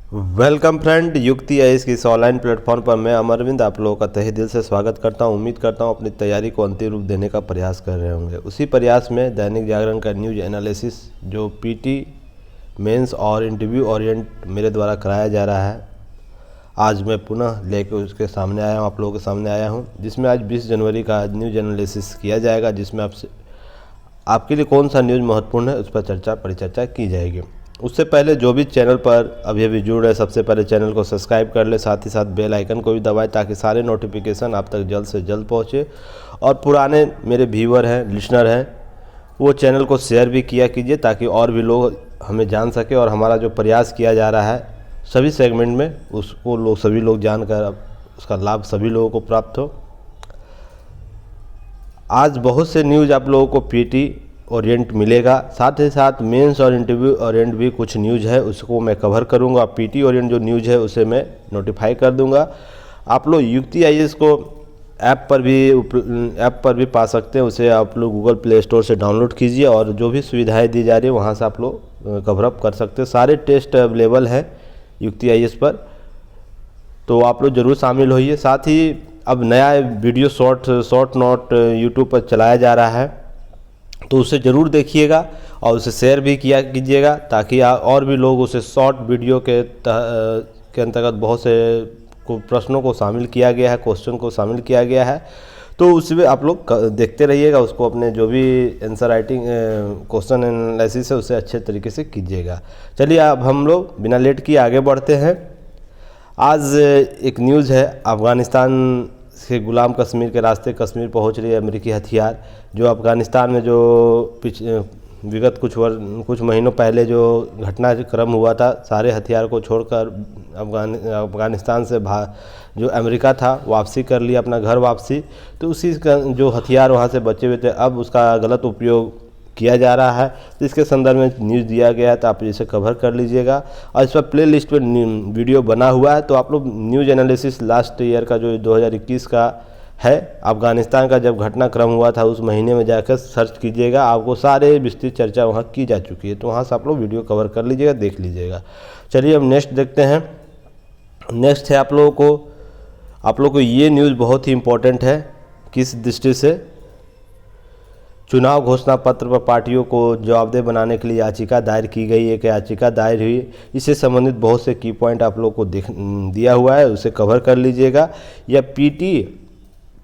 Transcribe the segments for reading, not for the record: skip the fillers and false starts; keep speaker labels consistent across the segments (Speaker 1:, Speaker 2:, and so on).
Speaker 1: Welcome friend, युक्ति IAS की इस ऑनलाइन प्लेटफॉर्म पर मैं अमरविंद आप लोगों का तहे दिल से स्वागत करता हूं। उम्मीद करता हूं अपनी तैयारी को अंतिम रूप देने का प्रयास कर रहे होंगे। उसी प्रयास में दैनिक जागरण का न्यूज एनालिसिस जो पीटी मेंस और इंटरव्यू ओरिएंट मेरे द्वारा कराया जा रहा है, आज मैं पुनः लेकर उसके सामने आया हूँ, आप लोगों के सामने आया हूँ, जिसमें आज 20 जनवरी का न्यूज एनालिसिस किया जाएगा, जिसमें आपके लिए कौन सा न्यूज़ महत्वपूर्ण है उस पर परिचर्चा की जाएगी। उससे पहले जो भी चैनल पर अभी अभी जुड़ रहे, सबसे पहले चैनल को सब्सक्राइब कर ले, साथ ही साथ बेल आइकन को भी दबाएं ताकि सारे नोटिफिकेशन आप तक जल्द से जल्द पहुंचे। और पुराने मेरे व्यूअर हैं, लिसनर हैं, वो चैनल को शेयर भी किया कीजिए ताकि और भी लोग हमें जान सके और हमारा जो प्रयास किया जा रहा है सभी सेगमेंट में उसको सभी लोग जानकर उसका लाभ सभी लोगों को प्राप्त हो। आज बहुत से न्यूज़ आप लोगों को पीटी ओरिएंट मिलेगा, साथ ही साथ मेंस और इंटरव्यू ओरिएंट भी कुछ न्यूज़ है उसको मैं कवर करूंगा। पीटी ओरिएंट जो न्यूज़ है उसे मैं नोटिफाई कर दूंगा। आप लोग युक्ति आईएएस को ऐप पर भी पा सकते हैं, उसे आप लोग गूगल प्ले स्टोर से डाउनलोड कीजिए और जो भी सुविधाएं दी जा रही है वहाँ से आप लोग कवरअप कर सकते हैं। सारे टेस्ट अवेलेबल हैं युक्ति आईएएस पर, तो आप लोग ज़रूर शामिल होइए। साथ ही अब नया वीडियो शॉर्ट नोट यूट्यूब पर चलाया जा रहा है, तो उसे ज़रूर देखिएगा और उसे शेयर भी किया कीजिएगा ताकि और भी लोग उसे शॉर्ट वीडियो के अंतर्गत बहुत से प्रश्नों को शामिल किया गया है, क्वेश्चन को शामिल किया गया है, तो उसमें आप लोग देखते रहिएगा। उसको अपने जो भी आंसर राइटिंग क्वेश्चन एनालिसिस है उसे अच्छे तरीके से कीजिएगा। चलिए अब हम लोग बिना लेट किए आगे बढ़ते हैं। आज एक न्यूज़ है, अफ़गानिस्तान से गुलाम कश्मीर के रास्ते कश्मीर पहुंच रही है अमेरिकी हथियार। जो अफ़गानिस्तान में जो विगत कुछ महीनों पहले जो घटनाक्रम हुआ था, सारे हथियार को छोड़कर अफ़गानिस्तान से जो अमेरिका था वापसी कर लिया, अपना घर वापसी। तो उसी का जो हथियार वहां से बचे हुए थे अब उसका गलत उपयोग किया जा रहा है, तो इसके संदर्भ में न्यूज़ दिया गया है, तो आप इसे कवर कर लीजिएगा। और इस पर प्ले लिस्ट पर वीडियो बना हुआ है, तो आप लोग न्यूज़ एनालिसिस लास्ट ईयर का जो 2021 का है, अफ़गानिस्तान का जब घटनाक्रम हुआ था उस महीने में जाकर सर्च कीजिएगा, आपको सारे विस्तृत चर्चा वहाँ की जा चुकी है, तो वहाँ से आप लोग वीडियो कवर कर लीजिएगा, देख लीजिएगा। चलिए अब नेक्स्ट देखते हैं। नेक्स्ट है आप लोगों को ये न्यूज़ बहुत ही इम्पोर्टेंट है। किस दृष्टि से? चुनाव घोषणा पत्र पर पार्टियों को जवाबदेह बनाने के लिए याचिका दायर की गई। एक याचिका दायर हुई, इससे संबंधित बहुत से की पॉइंट आप लोग को दिया हुआ है, उसे कवर कर लीजिएगा। यह पीटी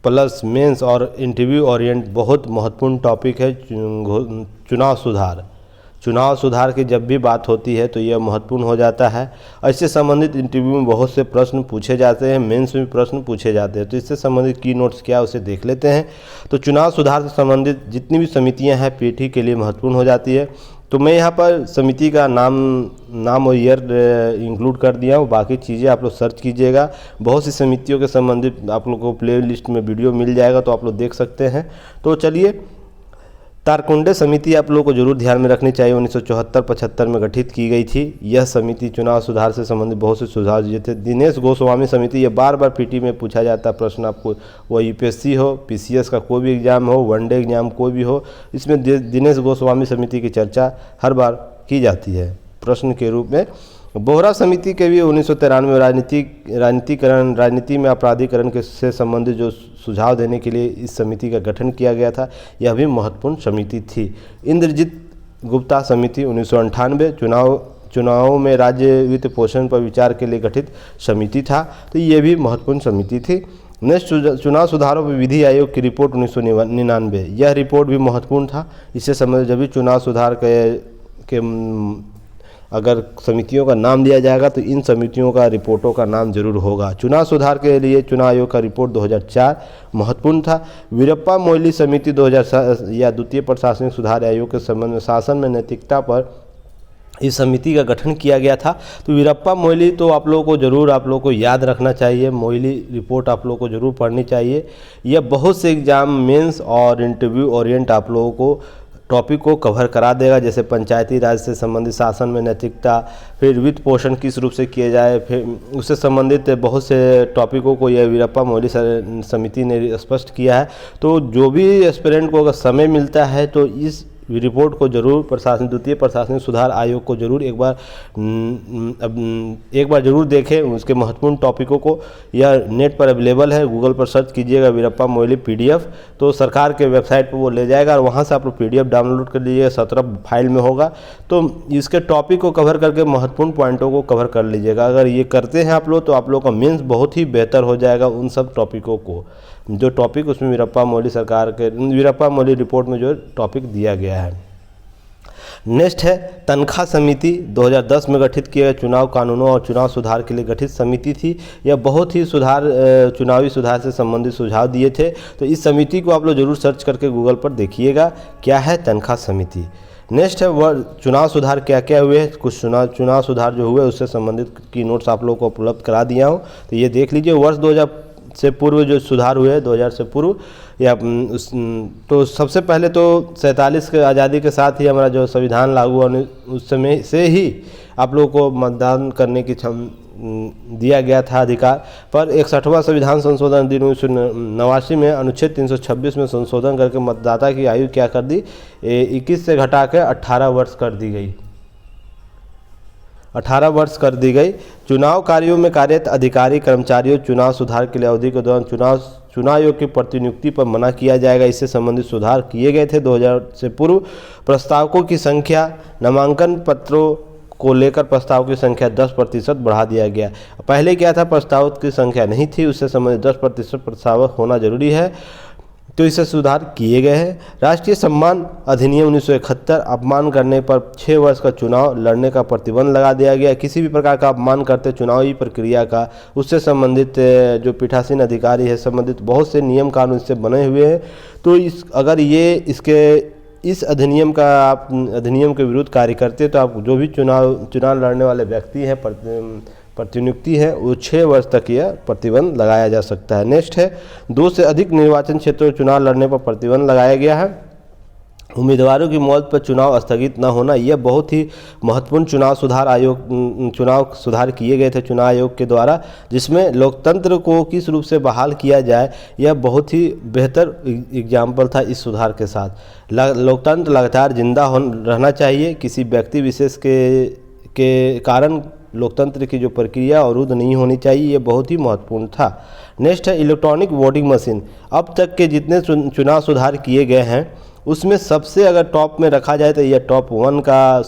Speaker 1: प्लस मेंस और इंटरव्यू ओरिएंट बहुत महत्वपूर्ण टॉपिक है। चुनाव सुधार की जब भी बात होती है तो यह महत्वपूर्ण हो जाता है। इससे संबंधित इंटरव्यू में बहुत से प्रश्न पूछे जाते हैं, मेंस में भी प्रश्न पूछे जाते हैं, तो इससे संबंधित की नोट्स क्या उसे देख लेते हैं। तो चुनाव सुधार से संबंधित जितनी भी समितियां हैं पीटी के लिए महत्वपूर्ण हो जाती है। तो मैं यहाँ पर समिति का नाम और ईयर इंक्लूड कर दिया हूँ, बाकी चीज़ें आप लोग सर्च कीजिएगा। बहुत सी समितियों के संबंधित आप लोग को प्ले लिस्ट में वीडियो मिल जाएगा, तो आप लोग देख सकते हैं। तो चलिए, तारकुंडे समिति आप लोगों को जरूर ध्यान में रखनी चाहिए। 1974-75 में गठित की गई थी। यह समिति चुनाव सुधार से संबंधित बहुत से सुझाव दिए थे। दिनेश गोस्वामी समिति, ये बार बार पीटी में पूछा जाता है प्रश्न, आपको वो यूपीएससी हो, पीसीएस का कोई भी एग्जाम हो, वनडे एग्जाम कोई भी हो, इसमें दिनेश गोस्वामी समिति की चर्चा हर बार की जाती है प्रश्न के रूप में। बोहरा समिति के भी 1993 में राजनीति में अपराधीकरण के से संबंधित जो सुझाव देने के लिए इस समिति का गठन किया गया था, यह भी महत्वपूर्ण समिति थी। इंद्रजीत गुप्ता समिति 1998 चुनावों में राज्य वित्त पोषण पर विचार के लिए गठित समिति था, तो ये भी महत्वपूर्ण समिति थी। नेक्स्ट, चुनाव सुधारों पर विधि आयोग की रिपोर्ट 1999, यह रिपोर्ट भी महत्वपूर्ण था। इससे संबंधित जब भी चुनाव सुधार के अगर समितियों का नाम दिया जाएगा तो इन समितियों का रिपोर्टों का नाम जरूर होगा। चुनाव सुधार के लिए चुनाव आयोग का रिपोर्ट 2004 महत्वपूर्ण था। वीरप्पा मोइली समिति 2007 या द्वितीय प्रशासनिक सुधार आयोग के संबंध में शासन में नैतिकता पर इस समिति का गठन किया गया था। तो वीरप्पा मोइली तो आप लोगों को याद रखना चाहिए। मोइली रिपोर्ट आप लोगों को जरूर पढ़नी चाहिए। यह बहुत से एग्जाम मेंस और इंटरव्यू ओरिएंट आप लोगों को टॉपिक को कवर करा देगा, जैसे पंचायती राज से संबंधित शासन में नैतिकता, फिर वित्त पोषण किस रूप से किए जाए, फिर उससे संबंधित बहुत से टॉपिकों को यह वीरप्पा मोइली समिति ने स्पष्ट किया है। तो जो भी एस्पिरेंट को अगर समय मिलता है तो इस रिपोर्ट को जरूर द्वितीय प्रशासनिक सुधार आयोग को जरूर एक बार जरूर देखें। उसके महत्वपूर्ण टॉपिकों को यह नेट पर अवेलेबल है, गूगल पर सर्च कीजिएगा वीरप्पा मोइली PDF, तो सरकार के वेबसाइट पर वो ले जाएगा और वहाँ से आप लोग PDF डाउनलोड कर लीजिएगा, 17 फाइल में होगा। तो इसके टॉपिक को कवर करके महत्वपूर्ण पॉइंटों को कवर कर लीजिएगा। अगर ये करते हैं आप लोग तो आप लोग का मेंस बहुत ही बेहतर हो जाएगा उन सब टॉपिकों को, जो टॉपिक उसमें वीरप्पा मोइली रिपोर्ट में जो टॉपिक दिया गया है। नेक्स्ट है तनख्वाह समिति। 2010 में गठित किए गए चुनाव कानूनों और चुनाव सुधार के लिए गठित समिति थी। यह बहुत ही चुनावी सुधार से संबंधित सुझाव दिए थे। तो इस समिति को आप लोग जरूर सर्च करके गूगल पर देखिएगा क्या है तनख्वाह समिति। नेक्स्ट है वह चुनाव सुधार क्या क्या हुए हैं। कुछ चुनाव सुधार जो हुए उससे संबंधित की नोट्स आप लोगों को उपलब्ध करा दिया हूँ, तो ये देख लीजिए। वर्ष 2000 से पूर्व जो सुधार हुए 2000 से पूर्व या तो सबसे पहले तो 47 के आज़ादी के साथ ही हमारा जो संविधान लागू होने उस समय से ही आप लोगों को मतदान करने की दिया गया था अधिकार। पर 61वां संविधान संशोधन अधिनियम 1989 में अनुच्छेद 326 में संशोधन करके मतदाता की आयु क्या कर दी, 21 से घटा के 18 वर्ष कर दी गई। 18 वर्ष कर दी गई। चुनाव कार्यों में कार्यरत अधिकारी कर्मचारियों चुनाव सुधार के लिए अवधि के दौरान चुनाव आयोग की प्रतिनियुक्ति पर मना किया जाएगा। इससे संबंधित सुधार किए गए थे। 2000 से पूर्व प्रस्तावकों की संख्या, नामांकन पत्रों को लेकर प्रस्ताव की संख्या 10% बढ़ा दिया गया। पहले क्या था, प्रस्तावक की संख्या नहीं थी, उससे संबंधित 10% प्रस्तावक होना जरूरी है, तो इससे सुधार किए गए हैं। राष्ट्रीय सम्मान अधिनियम 1971 अपमान करने पर 6 वर्ष का चुनाव लड़ने का प्रतिबंध लगा दिया गया। किसी भी प्रकार का अपमान करते चुनावी प्रक्रिया का उससे संबंधित जो पीठासीन अधिकारी है संबंधित बहुत से नियम कानून इससे बने हुए हैं। तो अगर इस अधिनियम के विरुद्ध कार्य करते तो आप जो भी चुनाव लड़ने वाले व्यक्ति हैं प्रतिनियुक्ति है वो 6 वर्ष तक यह प्रतिबंध लगाया जा सकता है। नेक्स्ट है 2 से अधिक निर्वाचन क्षेत्रों में चुनाव लड़ने पर प्रतिबंध लगाया गया है। उम्मीदवारों की मौत पर चुनाव स्थगित न होना, यह बहुत ही महत्वपूर्ण चुनाव सुधार किए गए थे चुनाव आयोग के द्वारा, जिसमें लोकतंत्र को किस रूप से बहाल किया जाए यह बहुत ही बेहतर एग्जाम्पल था। इस सुधार के साथ लोकतंत्र लगातार जिंदा रहना चाहिए। किसी व्यक्ति विशेष के कारण लोकतंत्र की जो प्रक्रिया अवरुद्ध नहीं होनी चाहिए, ये बहुत ही महत्वपूर्ण था। नेक्स्ट है इलेक्ट्रॉनिक वोटिंग मशीन। अब तक के जितने चुनाव सुधार किए गए हैं उसमें सबसे अगर टॉप में रखा जाए तो यह टॉप 1 का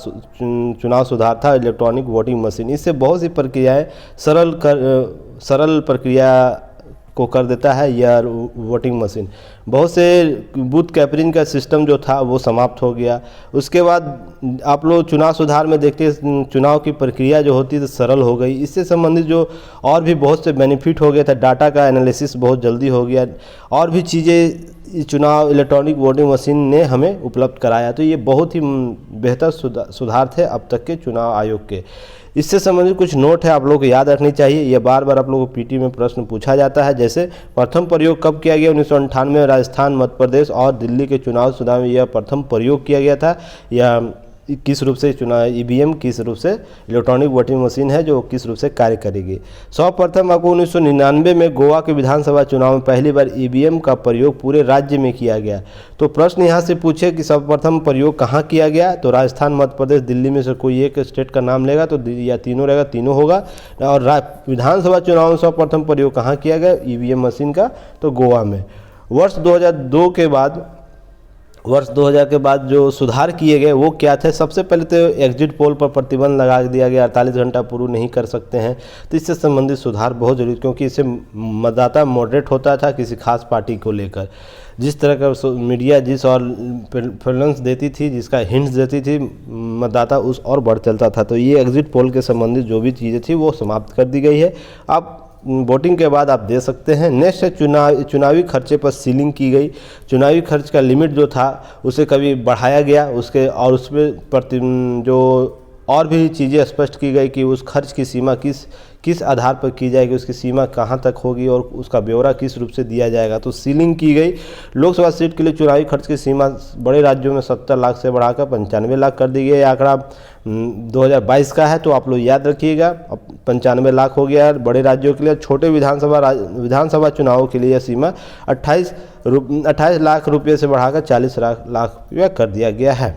Speaker 1: चुनाव सुधार था, इलेक्ट्रॉनिक वोटिंग मशीन। इससे बहुत सी प्रक्रियाएं सरल प्रक्रिया को कर देता है यह वोटिंग मशीन। बहुत से बूथ कैपरिंग का सिस्टम जो था वो समाप्त हो गया। उसके बाद आप लोग चुनाव सुधार में देखते हैं चुनाव की प्रक्रिया जो होती है सरल हो गई। इससे संबंधित जो और भी बहुत से बेनिफिट हो गया था, डाटा का एनालिसिस बहुत जल्दी हो गया, और भी चीज़ें चुनाव इलेक्ट्रॉनिक वोटिंग मशीन ने हमें उपलब्ध कराया। तो ये बहुत ही बेहतर सुधार थे अब तक के चुनाव आयोग के। इससे संबंधित कुछ नोट है आप लोगों को याद रखनी चाहिए। यह बार बार आप लोगों को पीटी में प्रश्न पूछा जाता है। जैसे प्रथम प्रयोग कब किया गया, 1998 में राजस्थान, मध्य प्रदेश और दिल्ली के चुनाव सुधार में यह प्रथम प्रयोग किया गया था। यह किस रूप से चुनाव ईवीएम किस रूप से इलेक्ट्रॉनिक वोटिंग मशीन है जो किस रूप से कार्य करेगी। सर्वप्रथम आपको 1999 में गोवा के विधानसभा चुनाव में पहली बार ईवीएम का प्रयोग पूरे राज्य में किया गया। तो प्रश्न यहाँ से पूछे कि सर्वप्रथम प्रयोग कहाँ किया गया, तो राजस्थान, मध्य प्रदेश, दिल्ली में से कोई एक स्टेट का नाम लेगा तो या तीनों रहेगा, तीनों होगा। और विधानसभा चुनाव में सर्वप्रथम प्रयोग कहाँ किया गया ईवीएम मशीन का, तो गोवा में। वर्ष 2000 के बाद जो सुधार किए गए वो क्या थे, सबसे पहले तो एग्जिट पोल पर प्रतिबंध लगा दिया गया, 48 घंटा पूर्व नहीं कर सकते हैं। तो इससे संबंधित सुधार बहुत जरूरी, क्योंकि इससे मतदाता मॉडरेट होता था किसी खास पार्टी को लेकर। जिस तरह का मीडिया जिस और प्रेफरेंस देती थी, जिसका हिंट्स देती थी, मतदाता उस और बढ़ चलता था। तो ये एग्जिट पोल के संबंधित जो भी चीज़ें थी वो समाप्त कर दी गई है। अब वोटिंग के बाद आप दे सकते हैं। नेक्स्ट है चुनावी खर्चे पर सीलिंग की गई। चुनावी खर्च का लिमिट जो था उसे कभी बढ़ाया गया, उसमें जो और भी चीज़ें स्पष्ट की गई कि उस खर्च की सीमा किस आधार पर की जाएगी, उसकी सीमा कहाँ तक होगी और उसका ब्यौरा किस रूप से दिया जाएगा। तो सीलिंग की गई। लोकसभा सीट के लिए चुनावी खर्च की सीमा बड़े राज्यों में 70 लाख से बढ़ाकर 95 लाख कर दी गई। आंकड़ा 2022 का है, तो आप लोग याद रखिएगा। अब 95 लाख हो गया बड़े राज्यों के लिए। छोटे विधानसभा चुनावों के लिए यह सीमा 28 28 लाख रुपये से बढ़ाकर 40 लाख रुपया कर दिया गया है।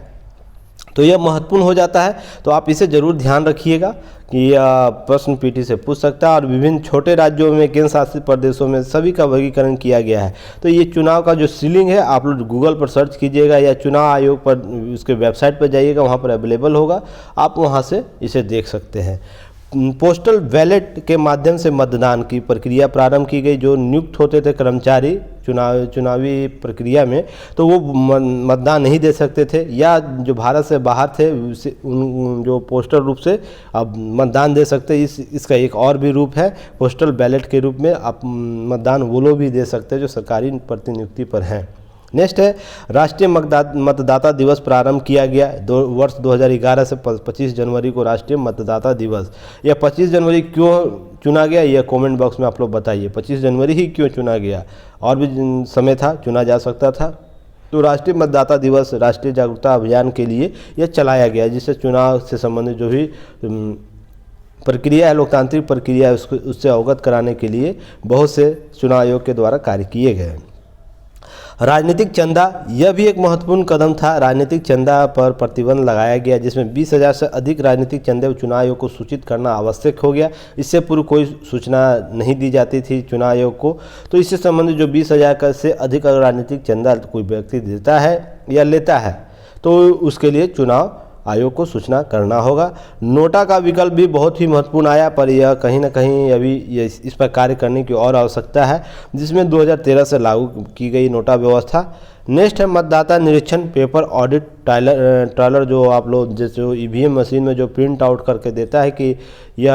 Speaker 1: तो यह महत्वपूर्ण हो जाता है, तो आप इसे जरूर ध्यान रखिएगा कि यह प्रश्न पीटी से पूछ सकता है। और विभिन्न छोटे राज्यों में, केंद्र शासित प्रदेशों में सभी का वर्गीकरण किया गया है। तो ये चुनाव का जो सीलिंग है आप लोग गूगल पर सर्च कीजिएगा या चुनाव आयोग पर उसके वेबसाइट पर जाइएगा, वहाँ पर अवेलेबल होगा, आप वहाँ से इसे देख सकते हैं। पोस्टल बैलेट के माध्यम से मतदान की प्रक्रिया प्रारंभ की गई। जो नियुक्त होते थे कर्मचारी चुनावी प्रक्रिया में, तो वो मतदान नहीं दे सकते थे, या जो भारत से बाहर थे उन जो पोस्टल रूप से अब मतदान दे सकते। इसका एक और भी रूप है, पोस्टल बैलेट के रूप में आप मतदान वो लोग भी दे सकते हैं जो सरकारी प्रतिनियुक्ति पर हैं। नेक्स्ट है राष्ट्रीय मतदाता दिवस प्रारंभ किया गया। वर्ष 2011 से 25 जनवरी को राष्ट्रीय मतदाता दिवस। यह 25 जनवरी क्यों चुना गया, यह कमेंट बॉक्स में आप लोग बताइए। 25 जनवरी ही क्यों चुना गया, और भी समय था, चुना जा सकता था। तो राष्ट्रीय मतदाता दिवस राष्ट्रीय जागरूकता अभियान के लिए यह चलाया गया, जिससे चुनाव से संबंधित जो भी प्रक्रिया है, लोकतांत्रिक प्रक्रिया है, उससे अवगत कराने के लिए बहुत से चुनाव आयोग के द्वारा कार्य किए गए। राजनीतिक चंदा, यह भी एक महत्वपूर्ण कदम था। राजनीतिक चंदा पर प्रतिबंध लगाया गया, जिसमें 20,000 से अधिक राजनीतिक चंदे चुनाव आयोग को सूचित करना आवश्यक हो गया। इससे पूर्व कोई सूचना नहीं दी जाती थी चुनाव आयोग को। तो इससे संबंधित जो 20,000 से अधिक अगर राजनीतिक चंदा कोई व्यक्ति देता है या लेता है, तो उसके लिए चुनाव आयोग को सूचना करना होगा। नोटा का विकल्प भी बहुत ही महत्वपूर्ण आया, पर यह कहीं ना कहीं अभी इस पर कार्य करने की और आवश्यकता है, जिसमें 2013 से लागू की गई नोटा व्यवस्था। नेक्स्ट है मतदाता निरीक्षण पेपर ऑडिट ट्रायलर, जो आप लोग जैसे ईवीएम मशीन में जो प्रिंट आउट करके देता है कि यह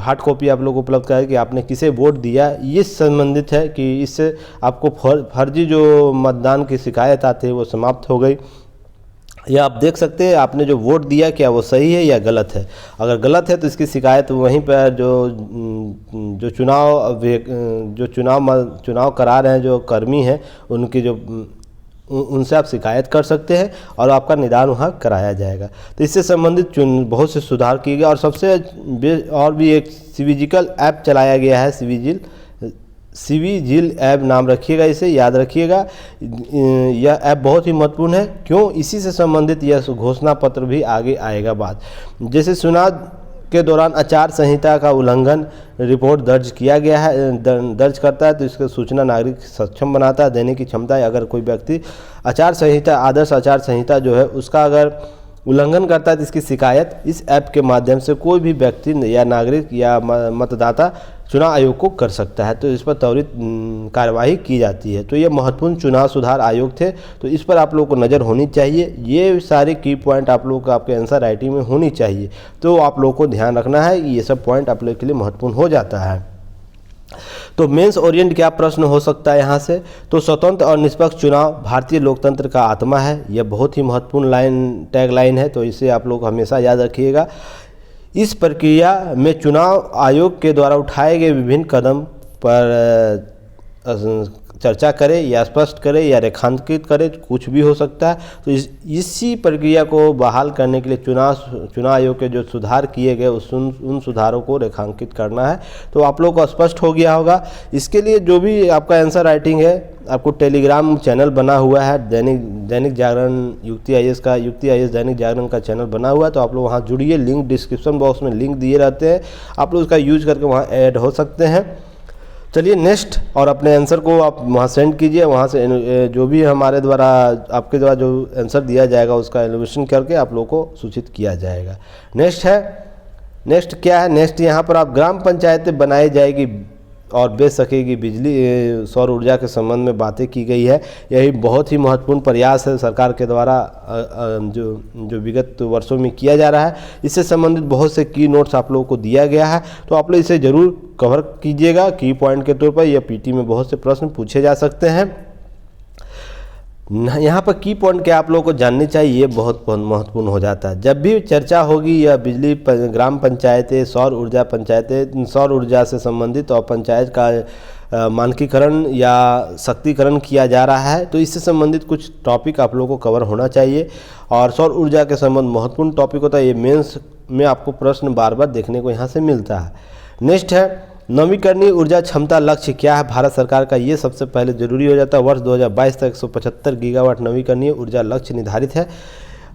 Speaker 1: हार्ड कॉपी आप लोग को उपलब्ध कराए कि आपने किसे वोट दिया, ये संबंधित है कि इससे आपको फर्जी जो मतदान की शिकायत आती है वो समाप्त हो गई। या आप देख सकते हैं आपने जो वोट दिया क्या वो सही है या गलत है। अगर गलत है तो इसकी शिकायत वहीं पर जो चुनाव करा रहे हैं जो कर्मी हैं उनकी उनसे आप शिकायत कर सकते हैं और आपका निदान वहाँ कराया जाएगा। तो इससे संबंधित बहुत से सुधार किए गए। और सबसे और भी एक सिविजिकल ऐप चलाया गया है, सिविजिल ऐप नाम रखिएगा, इसे याद रखिएगा। यह ऐप बहुत ही महत्वपूर्ण है। क्यों? इसी से संबंधित यह घोषणा पत्र भी आगे आएगा बात। जैसे चुनाव के दौरान आचार संहिता का उल्लंघन रिपोर्ट दर्ज किया गया है, दर्ज करता है, तो इसका सूचना नागरिक सक्षम बनाता है, देने की क्षमता है। अगर कोई व्यक्ति आचार संहिता, आदर्श आचार संहिता जो है उसका अगर उल्लंघन करता है तो इसकी शिकायत इस ऐप के माध्यम से कोई भी व्यक्ति या नागरिक या मतदाता चुनाव आयोग को कर सकता है। तो इस पर त्वरित कार्यवाही की जाती है। तो ये महत्वपूर्ण चुनाव सुधार आयोग थे, तो इस पर आप लोगों को नज़र होनी चाहिए। ये सारे की पॉइंट आप लोगों को आपके आंसर राइटिंग में होनी चाहिए, तो आप लोगों को ध्यान रखना है। ये सब पॉइंट आप लोगों के लिए महत्वपूर्ण हो जाता है। तो मेंस ओरिएंट क्या प्रश्न हो सकता है यहाँ से? तो स्वतंत्र और निष्पक्ष चुनाव भारतीय लोकतंत्र का आत्मा है। यह बहुत ही महत्वपूर्ण टैग लाइन है, तो इसे आप लोग हमेशा याद रखिएगा। इस प्रक्रिया में चुनाव आयोग के द्वारा उठाए गए विभिन्न कदम पर चर्चा करें या स्पष्ट करें या रेखांकित करें, कुछ भी हो सकता है। तो इसी प्रक्रिया को बहाल करने के लिए चुनाव आयोग के जो सुधार किए गए उन सुधारों को रेखांकित करना है। तो आप लोगों को स्पष्ट हो गया होगा। इसके लिए जो भी आपका आंसर राइटिंग है, आपको टेलीग्राम चैनल बना हुआ है, दैनिक जागरण युक्ति आईएएस दैनिक जागरण का चैनल बना हुआ है, तो आप लोग वहाँ जुड़िए। लिंक डिस्क्रिप्शन बॉक्स में लिंक दिए रहते हैं, आप लोग उसका यूज करके वहाँ ऐड हो सकते हैं। चलिए नेक्स्ट, और अपने आंसर को आप वहाँ सेंड कीजिए। वहाँ से जो भी हमारे द्वारा आपके द्वारा जो आंसर दिया जाएगा उसका एलिवेशन करके आप लोगों को सूचित किया जाएगा। नेक्स्ट क्या है? नेक्स्ट यहाँ पर आप ग्राम पंचायतें बनाई जाएगी और बेच सकेगी बिजली, सौर ऊर्जा के संबंध में बातें की गई है। यही बहुत ही महत्वपूर्ण प्रयास है सरकार के द्वारा जो विगत वर्षों में किया जा रहा है। इससे संबंधित बहुत से की नोट्स आप लोगों को दिया गया है, तो आप लोग इसे ज़रूर कवर कीजिएगा की पॉइंट के तौर पर। यह पीटी में बहुत से प्रश्न पूछे जा सकते हैं। यहाँ पर की पॉइंट क्या आप लोगों को जाननी चाहिए, ये बहुत महत्वपूर्ण हो जाता है। जब भी चर्चा होगी या बिजली ग्राम पंचायतें, सौर ऊर्जा पंचायतें, सौर ऊर्जा से संबंधित और पंचायत का मानकीकरण या शक्तिकरण किया जा रहा है, तो इससे संबंधित कुछ टॉपिक आप लोगों को कवर होना चाहिए। और सौर ऊर्जा के संबंध महत्वपूर्ण टॉपिक होता है। ये मेंस में आपको प्रश्न बार बार देखने को यहाँ से मिलता है। नेक्स्ट है नवीकरणीय ऊर्जा क्षमता लक्ष्य क्या है भारत सरकार का, ये सबसे पहले जरूरी हो जाता है। वर्ष 2022 तक 175 गीगावाट नवीकरणीय ऊर्जा लक्ष्य निर्धारित है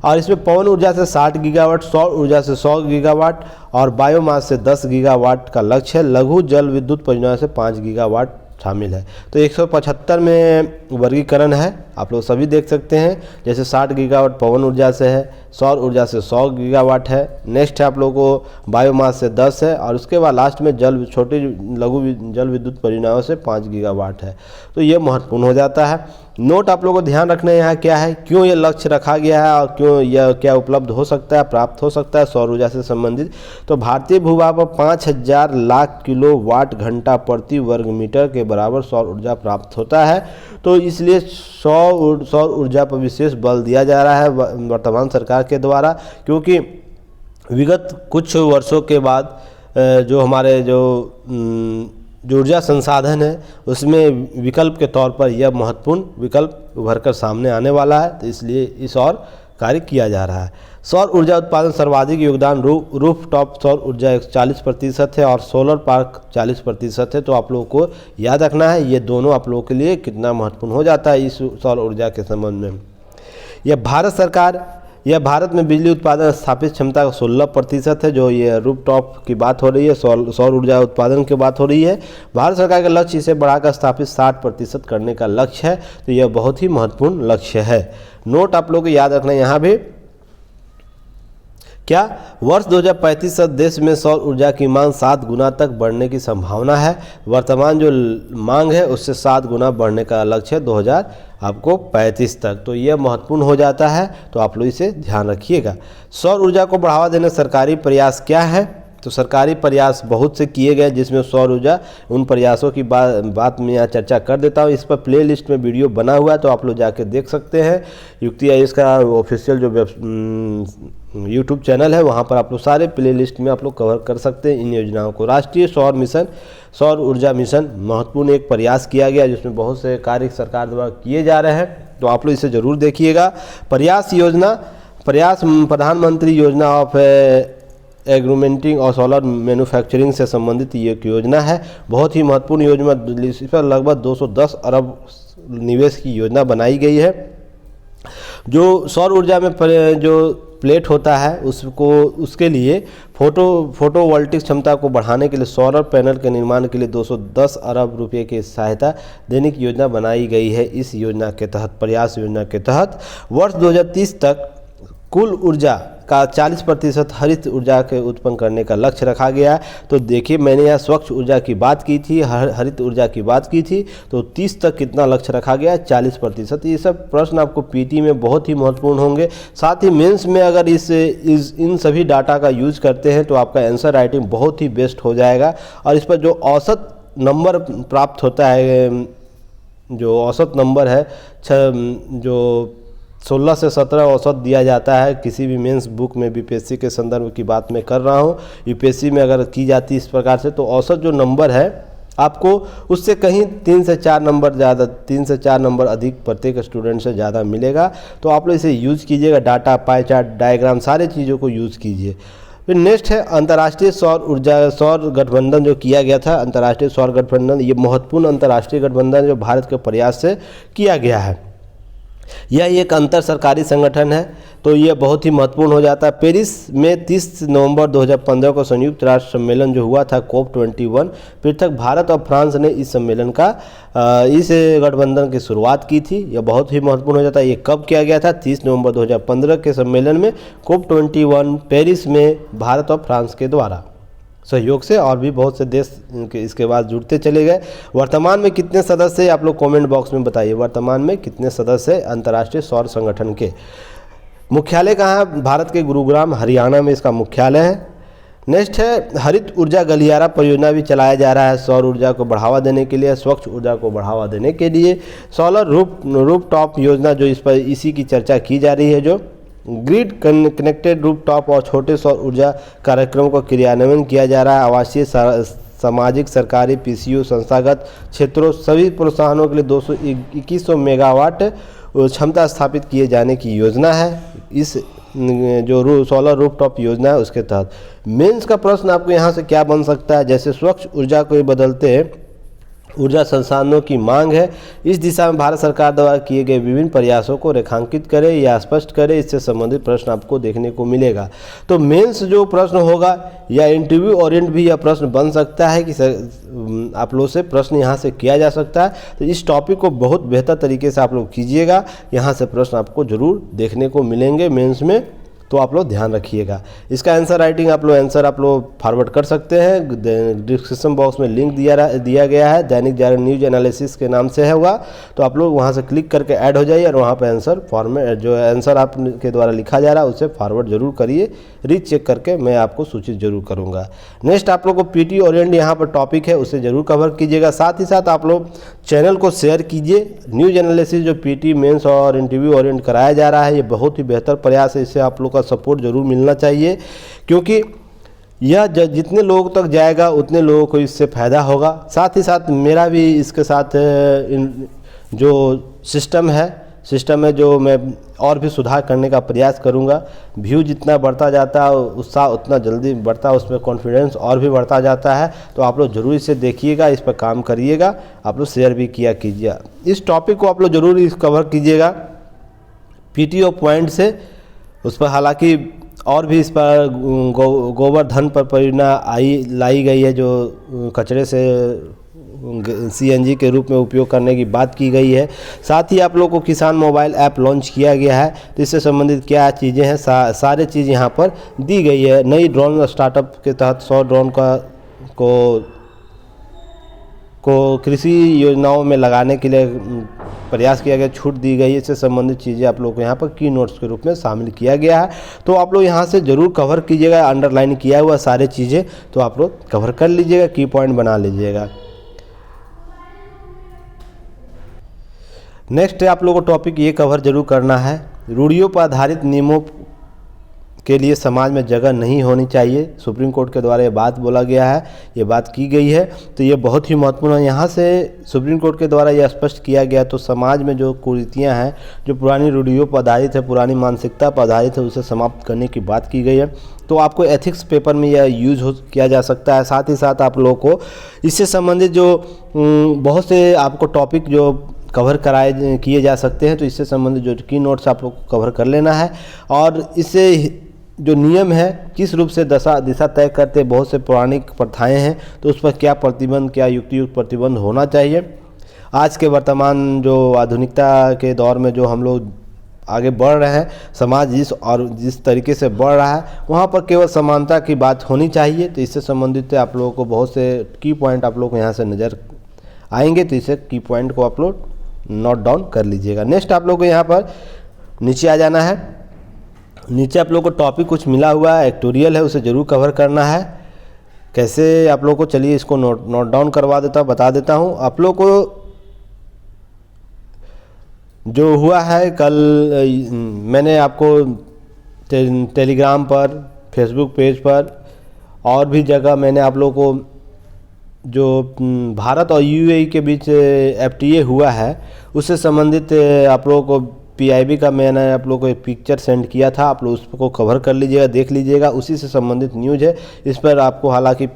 Speaker 1: और इसमें पवन ऊर्जा से 60 गीगावाट, सौर ऊर्जा से 100 गीगावाट और बायोमास से 10 गीगावाट का लक्ष्य है। लघु जल विद्युत परियोजना से 5 गीगावाट शामिल है। तो 175 में वर्गीकरण है, आप लोग सभी देख सकते हैं। जैसे 60 गीगावाट पवन ऊर्जा से है, सौर ऊर्जा से 100 गीगावाट है। नेक्स्ट है आप लोगों को बायोमास से 10 है और उसके बाद लास्ट में छोटी लघु जल विद्युत परियोजनाओं से 5 गीगावाट है। तो ये महत्वपूर्ण हो जाता है। नोट आप लोगों को ध्यान रखना है यहाँ क्या है, क्यों ये लक्ष्य रखा गया है और क्यों यह क्या उपलब्ध हो सकता है, प्राप्त हो सकता है सौर ऊर्जा से संबंधित। तो भारतीय भूभाग पर 5000 लाख किलोवाट घंटा प्रति वर्ग मीटर के बराबर सौर ऊर्जा प्राप्त होता है। तो इसलिए सौर ऊर्जा पर विशेष बल दिया जा रहा है वर्तमान सरकार के द्वारा, क्योंकि विगत कुछ वर्षों के बाद जो हमारे जो ऊर्जा संसाधन है उसमें विकल्प के तौर पर यह महत्वपूर्ण विकल्प उभर कर सामने आने वाला है। तो इसलिए इस और कार्य किया जा रहा है। सौर ऊर्जा उत्पादन सर्वाधिक योगदान रूफ टॉप सौर ऊर्जा 40% है और सोलर पार्क 40% है। तो आप लोगों को याद रखना है ये दोनों आप लोगों के लिए कितना महत्वपूर्ण हो जाता है इस सौर ऊर्जा के संबंध में। यह भारत में बिजली उत्पादन स्थापित क्षमता का 16% है। जो ये रूफ टॉप की बात हो रही है, सौर ऊर्जा उत्पादन की बात हो रही है। भारत सरकार का लक्ष्य इसे बढ़ाकर स्थापित 60% करने का लक्ष्य है। तो यह बहुत ही महत्वपूर्ण लक्ष्य है। नोट आप लोगों को याद रखना यहाँ भी क्या, वर्ष 2035 तक देश में सौर ऊर्जा की मांग 7 गुना तक बढ़ने की संभावना है। वर्तमान जो मांग है उससे 7 गुना बढ़ने का लक्ष्य है 2035 तक। तो यह महत्वपूर्ण हो जाता है, तो आप लोग इसे ध्यान रखिएगा। सौर ऊर्जा को बढ़ावा देने सरकारी प्रयास क्या है, तो सरकारी प्रयास बहुत से किए गए जिसमें सौर ऊर्जा, उन प्रयासों की बात मैं यहाँ चर्चा कर देता हूँ। इस पर प्ले लिस्ट में वीडियो बना हुआ है, तो आप लोग जाके देख सकते हैं। युक्ति आयुष का ऑफिशियल जो यूट्यूब चैनल है वहाँ पर आप लोग सारे प्ले लिस्ट में आप लोग कवर कर सकते हैं इन योजनाओं को। राष्ट्रीय सौर ऊर्जा मिशन महत्वपूर्ण एक प्रयास किया गया जिसमें बहुत से कार्य सरकार द्वारा किए जा रहे हैं, तो आप लोग इसे ज़रूर देखिएगा। प्रयास प्रधानमंत्री योजना ऑफ एग्रीमेंटिंग और सोलर मैन्युफैक्चरिंग से संबंधित ये एक योजना है, बहुत ही महत्वपूर्ण योजना। इस पर लगभग 210 अरब निवेश की योजना बनाई गई है। जो सौर ऊर्जा में जो प्लेट होता है उसके लिए फोटोवोल्टिक क्षमता को बढ़ाने के लिए सोलर पैनल के निर्माण के लिए 210 अरब रुपए की सहायता देने की योजना बनाई गई है। इस योजना के तहत, प्रयास योजना के तहत वर्ष 2030 तक कुल ऊर्जा का 40% हरित ऊर्जा के उत्पन्न करने का लक्ष्य रखा गया है। तो देखिए मैंने यहाँ स्वच्छ ऊर्जा की बात की थी, हरित ऊर्जा की बात की थी, तो 30 तक कितना लक्ष्य रखा गया है, 40%। ये सब प्रश्न आपको पीटी में बहुत ही महत्वपूर्ण होंगे। साथ ही मेंस में अगर इन सभी डाटा का यूज करते हैं तो आपका आंसर राइटिंग बहुत ही बेस्ट हो जाएगा। और इस पर जो औसत नंबर प्राप्त होता है, जो औसत नंबर है जो 16 से 17 औसत दिया जाता है किसी भी मेंस बुक में। बीपीएससी के संदर्भ की बात मैं कर रहा हूँ, यूपीएससी में अगर की जाती इस प्रकार से तो औसत जो नंबर है आपको उससे कहीं 3 से 4 नंबर अधिक प्रत्येक स्टूडेंट से ज़्यादा मिलेगा। तो आप लोग इसे यूज़ कीजिएगा, डाटा, पाई चार्ट, डायग्राम, सारे चीज़ों को यूज़ कीजिए। फिर नेक्स्ट है अंतर्राष्ट्रीय सौर गठबंधन जो किया गया था। अंतर्राष्ट्रीय सौर गठबंधन ये महत्वपूर्ण अंतर्राष्ट्रीय गठबंधन जो भारत के प्रयास से किया गया है। यह एक अंतर सरकारी संगठन है, तो यह बहुत ही महत्वपूर्ण हो जाता है। पेरिस में 30 नवंबर 2015 को संयुक्त राष्ट्र सम्मेलन जो हुआ था COP21, पृथक भारत और फ्रांस ने इस सम्मेलन का इस गठबंधन की शुरुआत की थी। यह बहुत ही महत्वपूर्ण हो जाता है। ये कब किया गया था? 30 नवंबर 2015 के सम्मेलन में COP21 पेरिस में भारत और फ्रांस के द्वारा सहयोग से, और भी बहुत से देश इसके बाद जुड़ते चले गए। वर्तमान में कितने सदस्य आप लोग कमेंट बॉक्स में बताइए, वर्तमान में कितने सदस्य अंतर्राष्ट्रीय सौर संगठन के। मुख्यालय कहाँ है? भारत के गुरुग्राम हरियाणा में इसका मुख्यालय है। नेक्स्ट है हरित ऊर्जा गलियारा परियोजना भी चलाया जा रहा है सौर ऊर्जा को बढ़ावा देने के लिए, स्वच्छ ऊर्जा को बढ़ावा देने के लिए। सोलर रूफ टॉप योजना जो इसी की चर्चा की जा रही है, जो ग्रिड कनेक्टेड रूफ टॉप और छोटे सौर ऊर्जा कार्यक्रमों का क्रियान्वयन किया जा रहा है। आवासीय, सामाजिक, सरकारी, पीसीयू, संस्थागत क्षेत्रों सभी प्रोत्साहनों के लिए 2100 मेगावाट क्षमता स्थापित किए जाने की योजना है। इस जो सोलर रूफटॉप योजना है उसके तहत। मेंस का प्रश्न आपको यहाँ से क्या बन सकता है, जैसे स्वच्छ ऊर्जा को बदलते ऊर्जा संसाधनों की मांग है, इस दिशा में भारत सरकार द्वारा किए गए विभिन्न प्रयासों को रेखांकित करें या स्पष्ट करें, इससे संबंधित प्रश्न आपको देखने को मिलेगा। तो मेंस जो प्रश्न होगा या इंटरव्यू ओरिएंट भी यह प्रश्न बन सकता है कि आप लोग से प्रश्न यहाँ से किया जा सकता है। तो इस टॉपिक को बहुत बेहतर तरीके से आप लोग कीजिएगा, यहाँ से प्रश्न आपको जरूर देखने को मिलेंगे मेंस में, तो आप लोग ध्यान रखिएगा। इसका आंसर राइटिंग आप लोग फॉरवर्ड कर सकते हैं, डिस्क्रिप्शन बॉक्स में लिंक दिया गया है, दैनिक जागरण न्यूज एनालिसिस के नाम से है हुआ, तो आप लोग वहां से क्लिक करके ऐड हो जाइए और वहां पे आंसर फॉर्मेट जो आंसर आपके द्वारा लिखा जा रहा है उसे फॉरवर्ड जरूर करिए, रीचेक करके मैं आपको सूचित जरूर करूँगा। नेक्स्ट आप लोग को पीटी ओरिएंट यहाँ पर टॉपिक है उसे जरूर कवर कीजिएगा। साथ ही साथ आप लोग चैनल को शेयर कीजिए। न्यूज एनालिसिस जो पीटी मेंस और इंटरव्यू ओरिएंट कराया जा रहा है ये बहुत ही बेहतर प्रयास है, इससे आप लोग का सपोर्ट जरूर मिलना चाहिए, क्योंकि यह जितने लोगों तक जाएगा उतने लोगों को इससे फ़ायदा होगा। साथ ही साथ मेरा भी इसके साथ जो सिस्टम है जो मैं और भी सुधार करने का प्रयास करूंगा। व्यू जितना बढ़ता जाता है उत्साह उतना जल्दी बढ़ता है, उसमें कॉन्फिडेंस और भी बढ़ता जाता है। तो आप लोग जरूर इसे देखिएगा, इस पर काम करिएगा, आप लोग शेयर भी किया कीजिए। इस टॉपिक को आप लोग जरूर कवर कीजिएगा पीटीओ पॉइंट से। उस पर हालांकि और भी इस पर गोवर्धन पर परियोजना लाई गई है, जो कचरे से सीएनजी के रूप में उपयोग करने की बात की गई है। साथ ही आप लोग को किसान मोबाइल ऐप लॉन्च किया गया है, तो इससे संबंधित क्या चीज़ें हैं सारे चीज़ यहाँ पर दी गई है। नई ड्रोन स्टार्टअप के तहत 100 ड्रोन को कृषि योजनाओं में लगाने के लिए प्रयास किया गया, छूट दी गई है। इससे संबंधित चीज़ें आप लोग को यहाँ पर की नोट्स के रूप में शामिल किया गया है, तो आप लोग यहाँ से ज़रूर कवर कीजिएगा। अंडरलाइन किया हुआ सारे चीज़ें तो आप लोग कवर कर लीजिएगा, की पॉइंट बना लीजिएगा। नेक्स्ट आप लोगों को टॉपिक ये कवर जरूर करना है, रूढ़ियों पर आधारित नियमों के लिए समाज में जगह नहीं होनी चाहिए। सुप्रीम कोर्ट के द्वारा ये बात बोला गया है, ये बात की गई है, तो ये बहुत ही महत्वपूर्ण है। यहाँ से सुप्रीम कोर्ट के द्वारा यह स्पष्ट किया गया, तो समाज में जो कुरीतियाँ हैं, जो पुरानी रूढ़ियों पर आधारित है, पुरानी मानसिकता पर आधारित है, उसे समाप्त करने की बात की गई है। तो आपको एथिक्स पेपर में यह यूज किया जा सकता है। साथ ही साथ आप लोगों को इससे संबंधित जो बहुत से आपको टॉपिक जो कवर किए जा सकते हैं, तो इससे संबंधित जो की नोट्स आप लोग को कवर कर लेना है। और इससे जो नियम है किस रूप से दिशा तय करते, बहुत से पौराणिक प्रथाएं हैं, तो उस पर क्या प्रतिबंध, क्या युक्त प्रतिबंध होना चाहिए। आज के वर्तमान जो आधुनिकता के दौर में जो हम लोग आगे बढ़ रहे हैं, समाज जिस तरीके से बढ़ रहा है, वहाँ पर केवल समानता की बात होनी चाहिए। तो इससे संबंधित आप लोगों को बहुत से की पॉइंट आप लोग को यहाँ से नज़र आएंगे, तो इसे की पॉइंट को आप लोग नोट डाउन कर लीजिएगा। नेक्स्ट आप लोग को यहाँ पर नीचे आ जाना है। नीचे आप लोग को टॉपिक कुछ मिला हुआ है, एक्टोरियल है, उसे जरूर कवर करना है। कैसे आप लोग को, चलिए इसको नोट डाउन करवा देता हूँ, बता देता हूँ। आप लोग को जो हुआ है कल, मैंने आपको टेलीग्राम पर, फेसबुक पेज पर और भी जगह मैंने आप लोग को जो भारत और यूएई के बीच एफटीए हुआ है उससे संबंधित आप लोगों को पीआईबी का मैंने आप लोगों को एक पिक्चर सेंड किया था, आप लोग उसको कवर कर लीजिएगा, देख लीजिएगा। उसी से संबंधित न्यूज़ है, इस पर आपको हालांकि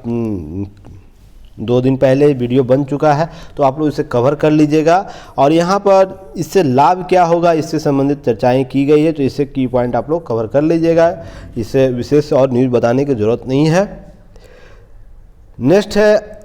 Speaker 1: 2 दिन पहले वीडियो बन चुका है, तो आप लोग इसे कवर कर लीजिएगा। और यहाँ पर इससे लाभ क्या होगा, इससे संबंधित चर्चाएं की गई है, तो इससे की पॉइंट आप लोग कवर कर लीजिएगा। इससे विशेष और न्यूज़ बताने की ज़रूरत नहीं है। नेक्स्ट है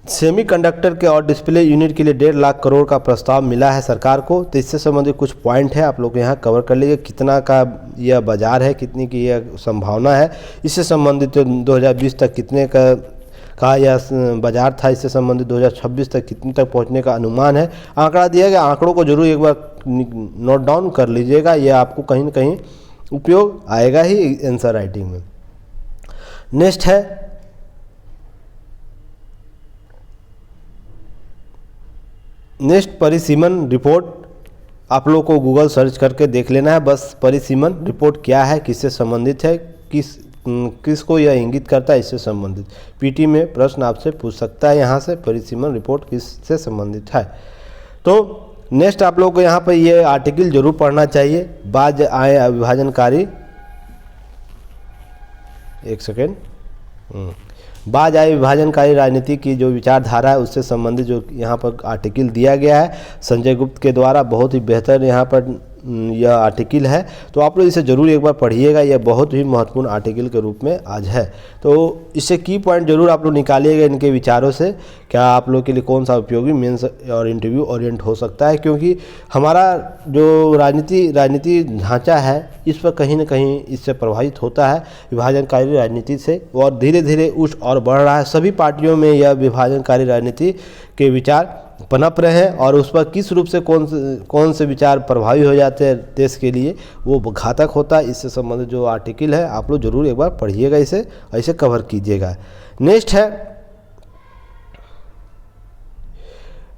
Speaker 1: सेमीकंडक्टर के और डिस्प्ले यूनिट के लिए 1.5 लाख करोड़ का प्रस्ताव मिला है सरकार को, तो इससे संबंधित कुछ पॉइंट है, आप लोग यहाँ कवर कर लीजिए। कितना का यह बाजार है, कितनी की यह संभावना है, इससे संबंधित 2020 तक कितने का यह बाजार था, इससे संबंधित 2026 तक कितने तक पहुँचने का अनुमान है, आंकड़ा दिया गया। आंकड़ों को जरूर एक बार नोट डाउन कर लीजिएगा, यह आपको कहीं न कहीं उपयोग आएगा ही आंसर राइटिंग में। नेक्स्ट है परिसीमन रिपोर्ट। आप लोग को गूगल सर्च करके देख लेना है बस, परिसीमन रिपोर्ट क्या है, किससे संबंधित है, किसको यह इंगित करता है, इससे संबंधित पीटी में प्रश्न आपसे पूछ सकता है यहाँ से, परिसीमन रिपोर्ट किससे संबंधित है। तो नेक्स्ट आप लोगों को यहाँ पर ये आर्टिकल जरूर पढ़ना चाहिए। बाज आए अविभाजनकारी, एक सेकेंड, बाज आए विभाजनकारी राजनीति की जो विचारधारा है उससे संबंधित जो यहाँ पर आर्टिकल दिया गया है संजय गुप्त के द्वारा, बहुत ही बेहतर यहाँ पर यह आर्टिकल है। तो आप लोग इसे ज़रूर एक बार पढ़िएगा, यह बहुत ही महत्वपूर्ण आर्टिकल के रूप में आज है। तो इससे की पॉइंट जरूर आप लोग निकालिएगा इनके विचारों से, क्या आप लोग के लिए कौन सा उपयोगी मेंस और इंटरव्यू ओरिएंट हो सकता है, क्योंकि हमारा जो राजनीति ढांचा है इस पर कहीं ना कहीं इससे प्रभावित होता है विभाजनकारी राजनीति से, और धीरे धीरे उच्च और बढ़ रहा है। सभी पार्टियों में यह विभाजनकारी राजनीति के विचार पनप रहे हैं और उस पर किस रूप से कौन से विचार प्रभावी हो जाते हैं देश के लिए, वो घातक होता है। इससे संबंधित जो आर्टिकल है आप लोग जरूर एक बार पढ़िएगा, इसे ऐसे कवर कीजिएगा।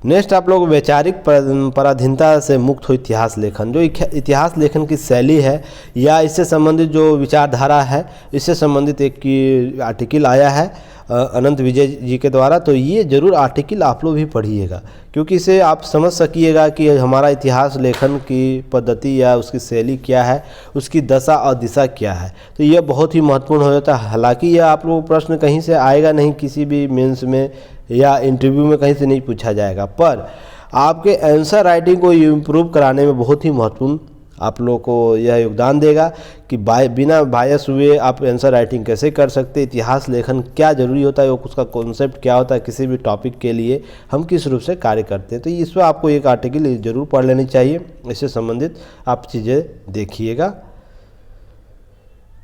Speaker 1: नेक्स्ट आप लोग वैचारिक पराधीनता से मुक्त हो इतिहास लेखन। जो इतिहास लेखन की शैली है या इससे संबंधित जो विचारधारा है, इससे संबंधित एक आर्टिकल आया है अनंत विजय जी के द्वारा। तो ये जरूर आर्टिकल आप लोग भी पढ़िएगा, क्योंकि इसे आप समझ सकिएगा कि हमारा इतिहास लेखन की पद्धति या उसकी शैली क्या है, उसकी दशा और दिशा क्या है। तो यह बहुत ही महत्वपूर्ण हो जाता है। हालांकि यह आप लोग प्रश्न कहीं से आएगा नहीं, किसी भी मेंस में या इंटरव्यू में कहीं से नहीं पूछा जाएगा, पर आपके आंसर राइटिंग को इम्प्रूव कराने में बहुत ही महत्वपूर्ण आप लोगों को यह योगदान देगा कि बिना बायस हुए आप आंसर राइटिंग कैसे कर सकते हैं, इतिहास लेखन क्या जरूरी होता है, उसका कॉन्सेप्ट क्या होता है, किसी भी टॉपिक के लिए हम किस रूप से कार्य करते हैं। तो इस पर आपको एक आर्टिकल जरूर पढ़ लेनी चाहिए, इससे संबंधित आप चीज़ें देखिएगा।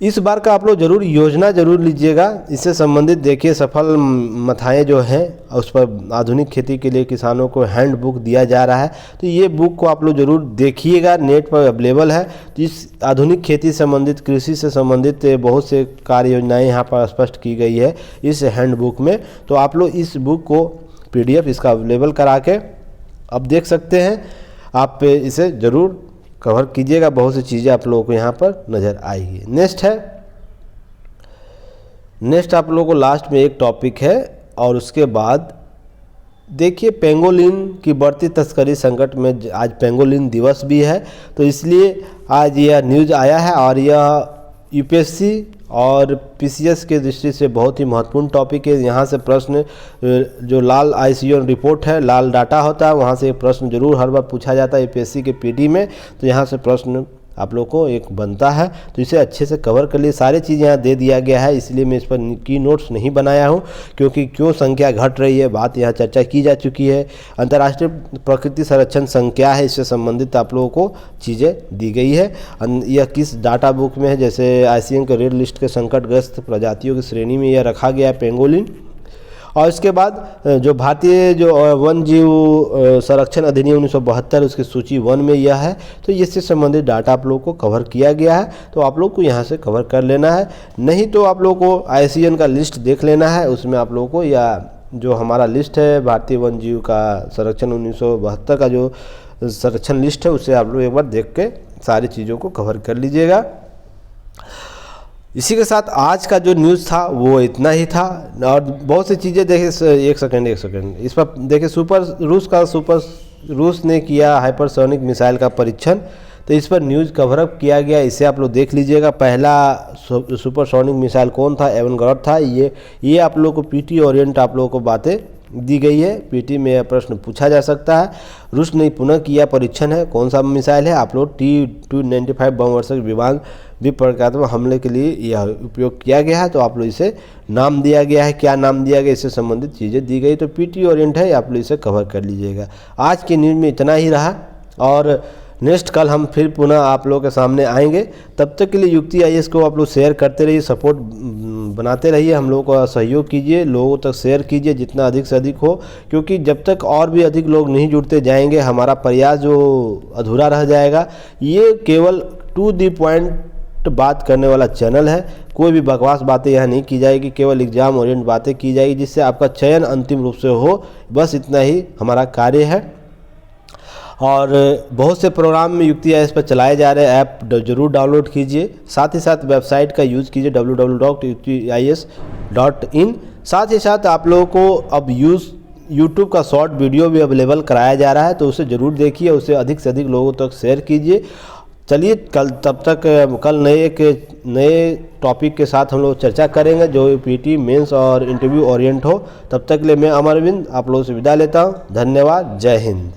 Speaker 1: इस बार का आप लोग जरूर योजना जरूर लीजिएगा, इससे संबंधित देखिए सफल मथाएं जो हैं उस पर आधुनिक खेती के लिए किसानों को हैंड बुक दिया जा रहा है। तो ये बुक को आप लोग जरूर देखिएगा, नेट पर अवेलेबल है। तो इस आधुनिक खेती संबंधित, कृषि से संबंधित बहुत से कार्य योजनाएँ यहाँ पर स्पष्ट की गई है इस हैंड बुक में। तो आप लोग इस बुक को PDF इसका अवेलेबल करा के अब देख सकते हैं, आप इसे जरूर कवर कीजिएगा, बहुत सी चीज़ें आप लोगों को यहाँ पर नज़र आएगी। नेक्स्ट आप लोगों को लास्ट में एक टॉपिक है, और उसके बाद देखिए पेंगोलिन की बढ़ती तस्करी संकट में आज पेंगोलिन दिवस भी है, तो इसलिए आज यह न्यूज़ आया है और यह UPSC और PCS के दृष्टि से बहुत ही महत्वपूर्ण टॉपिक है। यहाँ से प्रश्न जो लाल ICO रिपोर्ट है, लाल डाटा होता है, वहाँ से प्रश्न जरूर हर बार पूछा जाता है UPSC के PD में। तो यहाँ से प्रश्न आप लोग को एक बनता है, तो इसे अच्छे से कवर कर लिए। सारी चीज़ यहाँ दे दिया गया है, इसलिए मैं इस पर की नोट्स नहीं बनाया हूँ, क्योंकि क्यों संख्या घट रही है बात यहाँ चर्चा की जा चुकी है। अंतर्राष्ट्रीय प्रकृति संरक्षण संख्या है, इससे संबंधित आप लोगों को चीज़ें दी गई है। यह किस डाटा बुक में है, जैसे ICM के रेड लिस्ट के संकटग्रस्त प्रजातियों की श्रेणी में यह रखा गया है पेंगोलिन। और इसके बाद जो भारतीय जो वन जीव संरक्षण अधिनियम 1972 उसकी सूची 1 में यह है। तो इससे संबंधित डाटा आप लोग को कवर किया गया है, तो आप लोग को यहाँ से कवर कर लेना है। नहीं तो आप लोग को ICN का लिस्ट देख लेना है, उसमें आप लोगों को या जो हमारा लिस्ट है भारतीय वन जीव का संरक्षण 1972 का जो संरक्षण लिस्ट है, उसे आप लोग एक बार देख के सारी चीज़ों को कवर कर लीजिएगा। इसी के साथ आज का जो न्यूज़ था वो इतना ही था, और बहुत सी चीज़ें देखे। एक सेकंड इस पर देखे रूस ने किया हाइपरसोनिक मिसाइल का परीक्षण, तो इस पर न्यूज़ कवरअप किया गया, इसे आप लोग देख लीजिएगा। पहला सुपरसोनिक मिसाइल कौन था, एवनगॉर्ड था। ये आप लोग को PT ओरिएंट आप लोगों को बातें दी गई है, PT में यह प्रश्न पूछा जा सकता है। रूस ने पुनः किया परीक्षण है, कौन सा मिसाइल है, आप लोग T-295 बम वर्षक विमान विप्रकात्मक हमले के लिए यह उपयोग किया गया है। तो आप लोग इसे नाम दिया गया है, क्या नाम दिया गया, इससे संबंधित चीज़ें दी गई। तो PT ओरिएंट है, आप लोग इसे कवर कर लीजिएगा। आज की न्यूज़ में इतना ही रहा, और नेक्स्ट कल हम फिर पुनः आप लोगों के सामने आएंगे। तब तक के लिए युक्ति IAS को आप लोग शेयर करते रहिए, सपोर्ट बनाते रहिए, हम लोगों को सहयोग कीजिए, लोगों तक शेयर कीजिए जितना अधिक से अधिक हो, क्योंकि जब तक और भी अधिक लोग नहीं जुड़ते जाएंगे हमारा प्रयास जो अधूरा रह जाएगा। ये केवल टू द पॉइंट बात करने वाला चैनल है, कोई भी बकवास बातें यहाँ नहीं की जाएगी, केवल एग्जाम ओरिएंट बातें की जाएगी जिससे आपका चयन अंतिम रूप से हो। बस इतना ही हमारा कार्य है। और बहुत से प्रोग्राम में युक्ति IAS पर चलाए जा रहे ऐप जरूर डाउनलोड कीजिए, साथ ही साथ वेबसाइट का यूज़ कीजिए www.yuktiis.in। साथ ही साथ आप लोगों को अब यूट्यूब का शॉर्ट वीडियो भी अवेलेबल कराया जा रहा है, तो उसे ज़रूर देखिए, उसे अधिक से अधिक लोगों तक शेयर कीजिए। चलिए कल नए टॉपिक के साथ हम लोग चर्चा करेंगे जो पीटी मेंस और इंटरव्यू ओरिएंट हो। तब तक के लिए मैं अमरविंद आप लोगों से विदा लेता हूँ। धन्यवाद। जय हिंद।